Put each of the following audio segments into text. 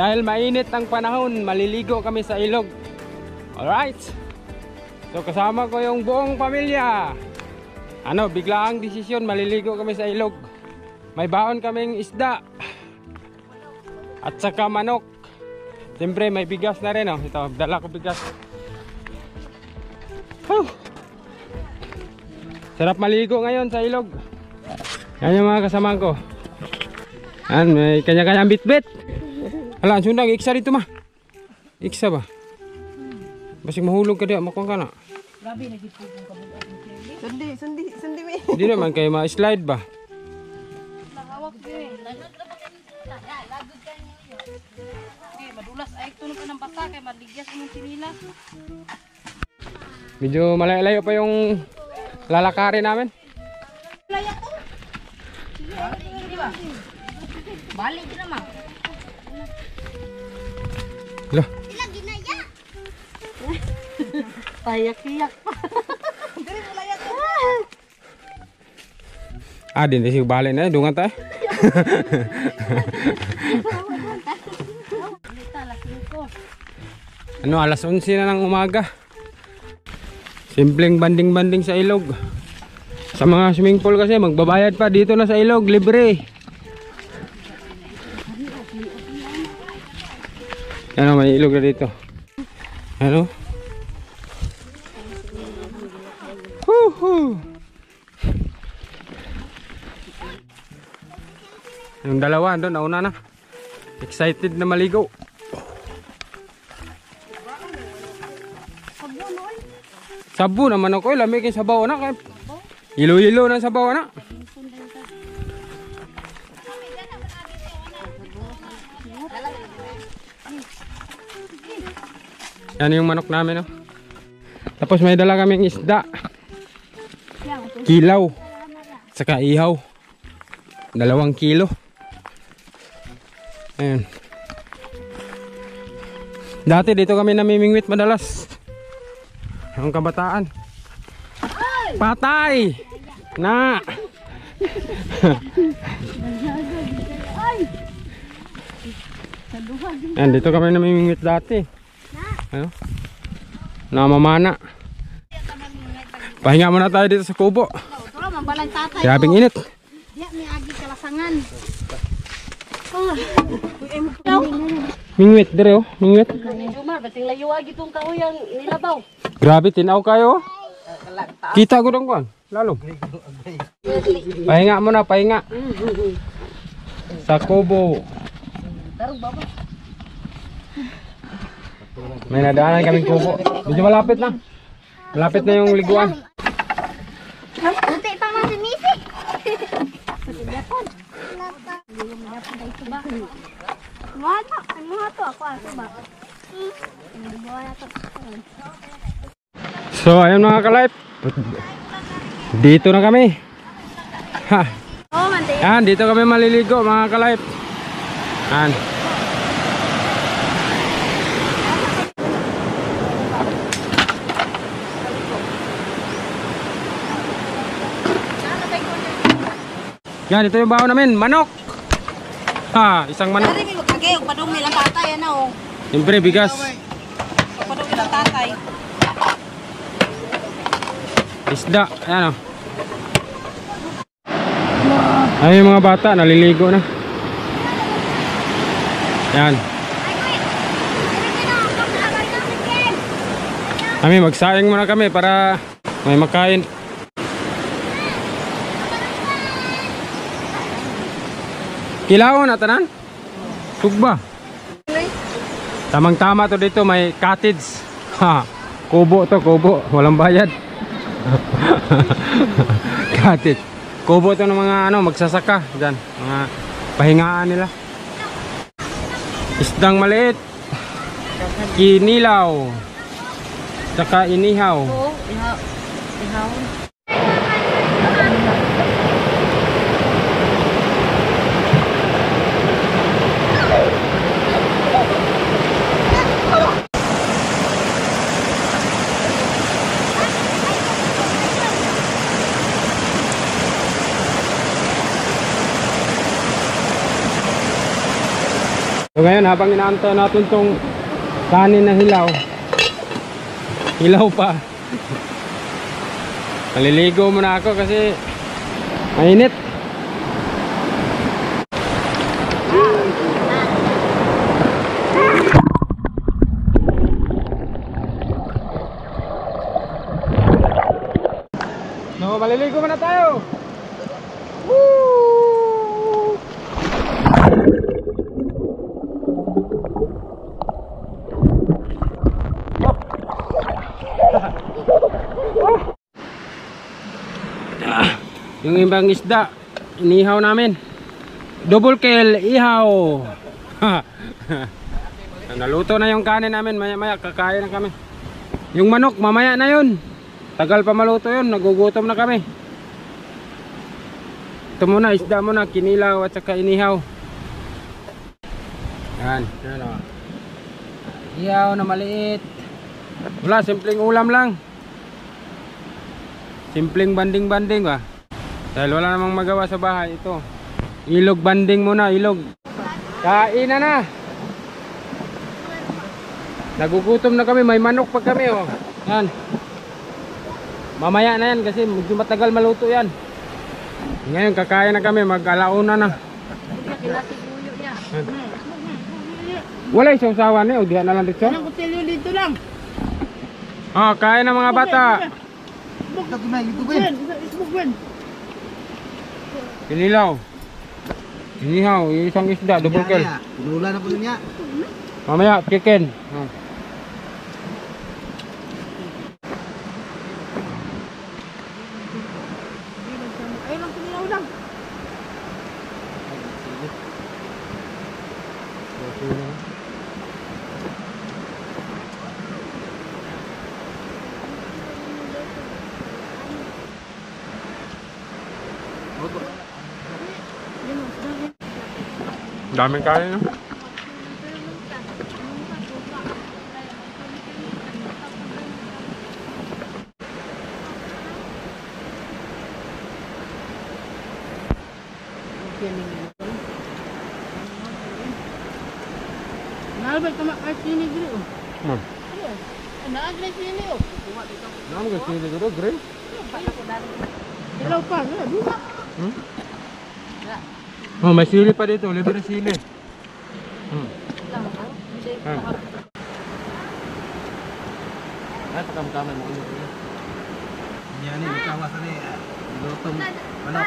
Dahil mainit ang panahon, maliligo kami sa ilog. Alright. So kasama ko yung buong pamilya. Biglaang desisyon, maliligo kami sa ilog. May baon kaming isda. At saka manok. Siyempre may bigas na rin. Ito, dala ko bigas. Sarap maligo ngayon sa ilog. Yan yung mga kasama ko. Yan, may kanya-kanyang bit-bit. Ala, ang sundang, iksa dito ma. Iksa ba? Basig mahulog ka diya, makuha ka na. Grabe, nagipugong ka mo. Sundi mi. Hindi naman kayo ma-slide ba? Nakawak din eh. Okay, madulas ay tunog ka ng basa kay maligyas mo ng sinila. Medyo malayo pa yung lalakarin namin. Layak ko. Sige, ba? Balik din naman. Loh. Sila ginaya. Payak-iyak pa. Dili mo layak ko. Din si balik na dungan tayo. Alas 11 na ng umaga. Simpleng banding-banding sa ilog. Sa mga swimming pool kasi magbabayad pa, dito na sa ilog, libre. May ilog na dito. Yung dalawa doon, nauna na. Excited na maligo. Sabon naman ako, lamig yung sabaw na. Ilo-ilo na sabaw na. Yan yung manok namin. Tapos may dala kaming isda. Kilaw. Saka ihaw. 2 kilo. Ayan. Dati dito kami namimingwit madalas. Ang kabataan. Patay! Na! Ayan, dito kami namimingwit dati. Namamana. Pahinga muna tayo dito sa kubo. Grabing init. Mingwit dire mingwit. Grabe tinaw kayo. Kita ko dong kuan. Lalo. Pahinga muna, pahinga. Sa kubo. May nadaanan kaming kubo. Medyo malapit na. Malapit na yung liguan. Nanti pa man si Misi. Wala, ano to ako ba? So ayun mga ka-life. Dito na kami. Ha. Yan, dito kami maliligo mga ka-life. Yan. Yan, ito yung baon namin, manok. Ha, isang manok. Padumi lang tatay ano. Siyempre bigas. Padumi lang tatay. Isda, ayan o. Ay, yung mga bata naliligo na. Yan. Kami magsaing muna kami para may makain. Kilaw na tanan? Tugba. Tamang-tama to dito, may cottage. Ha, kubo to, kubo, walang bayad. Cottage. Kubo to ng mga magsasaka diyan, mga pahingaan nila. Isdang maliit. Kinilaw. Saka inihaw. Oo, ihaw. So ngayon habang inaantay natin tong kanin na hilaw. Hilaw pa. Maliligo muna ako kasi mainit. No, maliligo muna tayo. Woo! Yung ibang isda inihaw namin. Double kill, ihaw. Naluto na yung kanin namin. Maya-maya kakain na kami. Yung manok mamaya na yun. Tagal pa maluto yun. Nagugutom na kami. Ito muna, isda muna, kinilaw at saka inihaw. Yan, yan o. Ihaw na maliit. Wala, simpleng ulam lang. Simpleng banding-banding ba. Dahil wala namang magawa sa bahay. Ito, ilog banding muna, ilog. Kain na. Nagugutom na kami, may manok pa kami oh. Yan. Mamaya na yan kasi medyo matagal maluto yan. Ngayon kakain na kami, mag-alauna na. Wala isang sawa niya, o diyan na lang dito. Anong kutilyo dito lang? Oh, kain na mga bata. Kinilaw. Inihaw, isang isda, double kill. Pinula na po niya. Mamaya, chicken. Ay lang kinilaw lang. Daming kain no? Nalbay ka makay sini diri oh. Naaglay sini oh. Naman ka sili ko doon, Gray? Ilaw pa, dua. Oh, may sili pa dito, libre na sili. Ay, pakam-kamay mo ulit. Yan ni, kawasan ni. Lutong manok.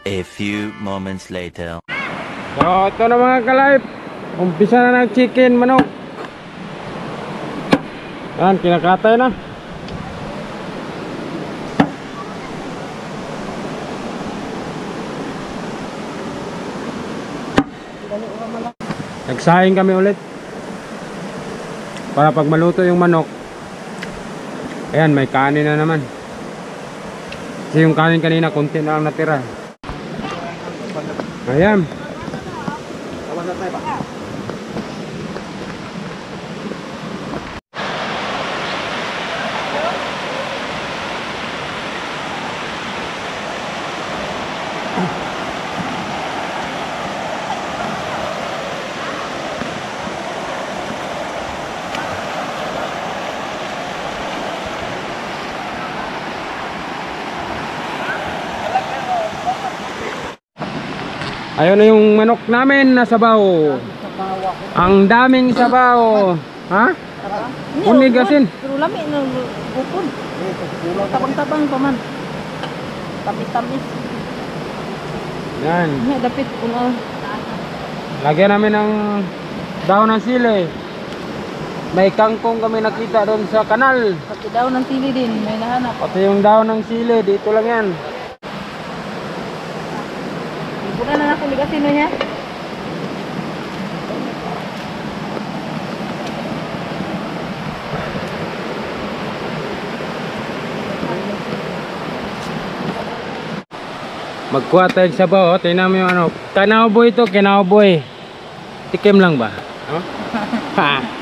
A few moments later. So, ito na mga ka-live. Umpisa na ng chicken, manok. Yan, kinakatay na. Nagsaing kami ulit para pag maluto yung manok, ayan, may kanin na naman. Kasi yung kanin kanina konti na lang natira. Ayan. Ayun na yung manok namin na sabaw. Ang daming sabaw. Ha? Unigasin. Pero lami na bukod. Tabang-tabang pa man. Tamis-tamis. Yan. Dapit kung Lagyan namin ng daon ng sili. May kangkong kami nakita doon sa kanal. pati daw ng sili din, may nahanap. Pati yung daon ng sili, dito lang yan. Bukan na ako ligasin niya. Magkuha tayo sa sabaw, oh. Tingnan mo yung ano. Kanaoboy ito, kinaoboy. Tikim lang ba? Oh? Ha?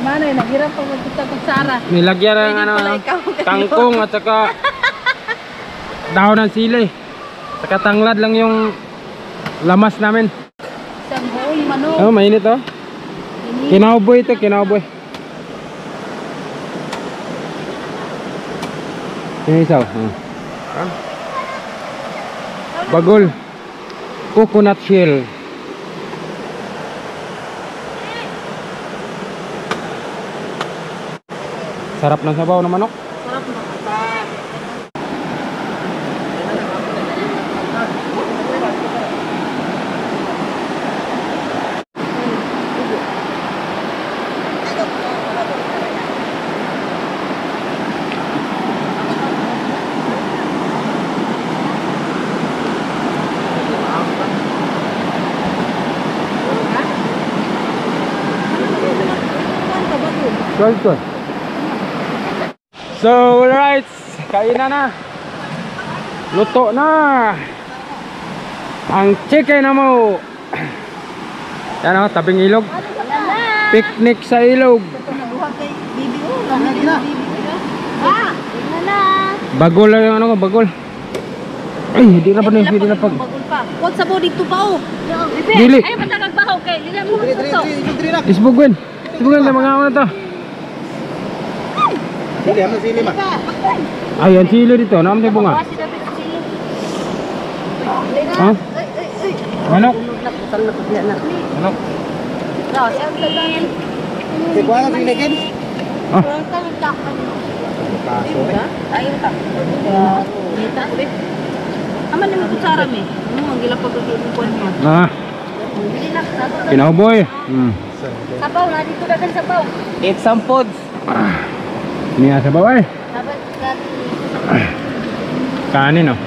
Mana yun, naghirap pa magkita kong Sara. Nilagyan ng ano, kangkong at saka daon ng sili. Saka tanglad lang yung lamas namin. Isang buong manok. Oh, mainit oh. Kinauboy ito, kinauboy. Yung isaw. Bagol. Coconut shell. Sarap ng sabaw ng manok. Sarap na kata. Good. So, alright. Kainan na. Luto na. Ang chicken na mo. Yan o, tabing ilog. Picnic sa ilog. Bagol lang yung ano ko, bagol. Ay, hindi na pa na, hindi na pag. Huwag sa body to pa oh. Dili. Ay, matagag bahaw kay. Lila mo ito. Isbugwin. Isbugwin na mga ano to. Sili, ano sili ma? Ayan, sili dito. Naam tayo bunga. Ha? Manok? Manok? Si kuha ka sili kin? Ah, Kaso eh. Ayaw ta. Nita, beb. Aman naman kutsara me. Ang gila pag-iipuan mo. ah. Kinauboy. Sabaw na dito dagan sabaw. Eat some foods. Niya sa bawah. Sabaw Kanin oh.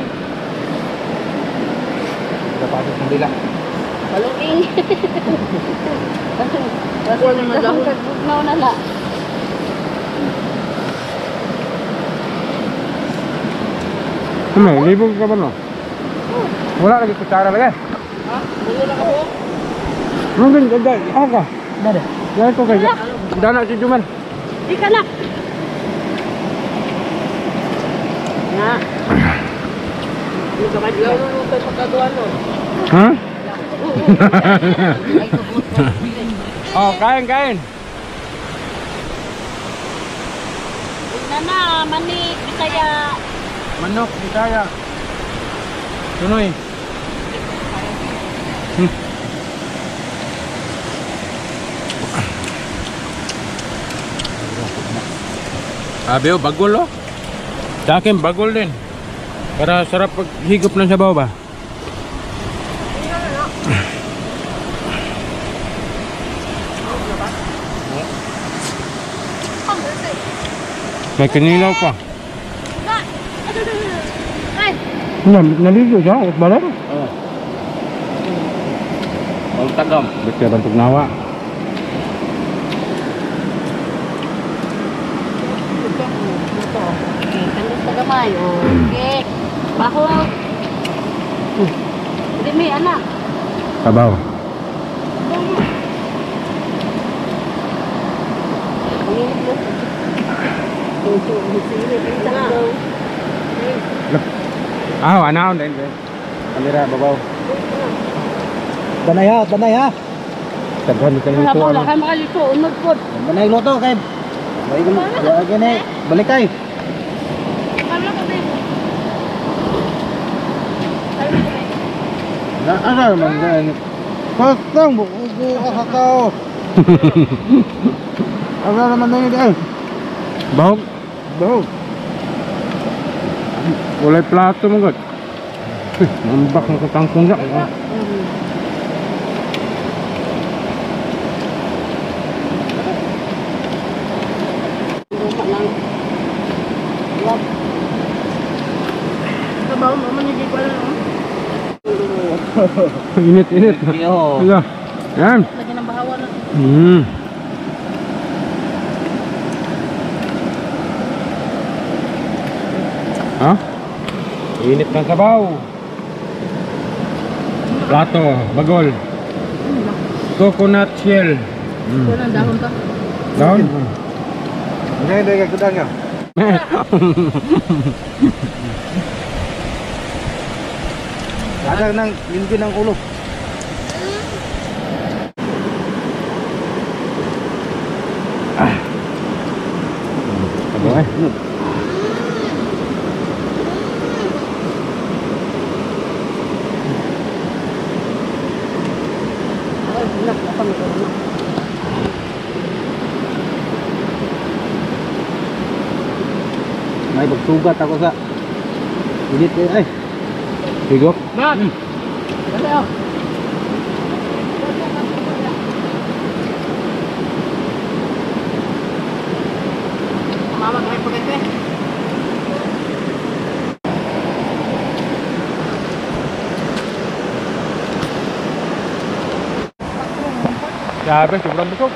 Napasok ng dila. Balunging. Basta naman dahon. Bugnaw na la. Ano, libog ka ba no? Wala lagi kutsara lagi. Ha? Bulo na ka po? Mungkin ada apa? Ada. Ya itu kayak. Dana si Juman. Di ka na. Na. Hindi ka madlaw nung tayo pagkaduan no? Hah? Oh, kain. Na, manik, kaya Manok, Bisaya. Tunoy. Sabi oh, bagol oh. Sa akin, bagol din. Para sarap pag higop ng sabaw ba? May kinilaw pa. Naligo siya, at balar. Oo. Ang tagam. Ba't kaya bantog nawa? kanus sa gamay. Okay. Baho. Hindi may anak. Sabaw. Ah, ano? Kamera, babaw. Danay ha. Taghan ka nito. Sabaw lang kayo makalito. Unod po. Danay luto kay. Lagi na balik kay. Ano naman? Kastang buko kakao. Ano naman na yun eh? Bahog. Walay plato mo gud. Nambak ng katangkong yak. Sabaw mo, manigay ko lang. Init. Oo. Ito. Yan. Lagi ng bahawa na. Ha? Init ng sabaw. Plato, bagol. Coconut shell. Wala ang dahon pa. Dahon? Hindi kagudang ya. Ada nang limpin ng ulo. Tabaw eh. May pagsugat ako sa init eh. Ligo. Mama kami pagkakwe. Grabe, sobrang busog.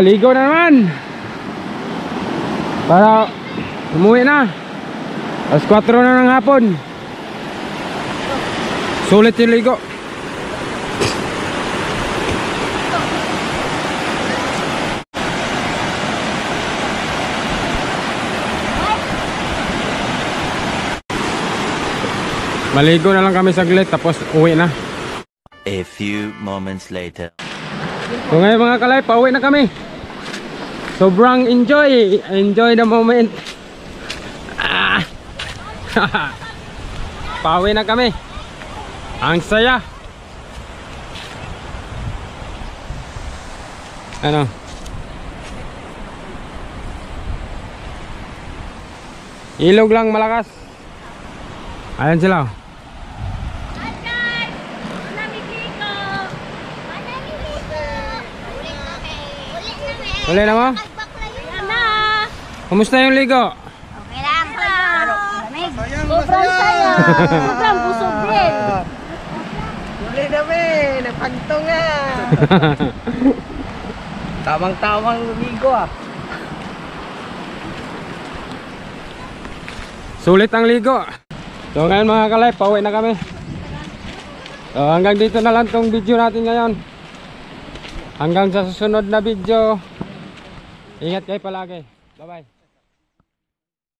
Ligo na naman. Para umuwi na. Alas 4 na ng hapon. Sulit yung ligo. Maligo na lang kami saglit tapos uwi na. A few moments later. So ngayon mga kalay, pauwi na kami. Sobrang enjoy. Enjoy the moment. Pauwi na kami. Ang saya. Ano? Ilog lang malakas. Ayan sila. Uli na mo? Kumusta yung ligo? Okay lang. Sobrang saya. Sobrang busog din. Uli dami. Nagpagto nga. Tamang-tamang lumigo ah. Sulit ang ligo. So ngayon mga kalay, pauwi na kami. So hanggang dito na lang tong video natin ngayon. Hanggang sa susunod na video. Ingat kayo palagi. Bye bye.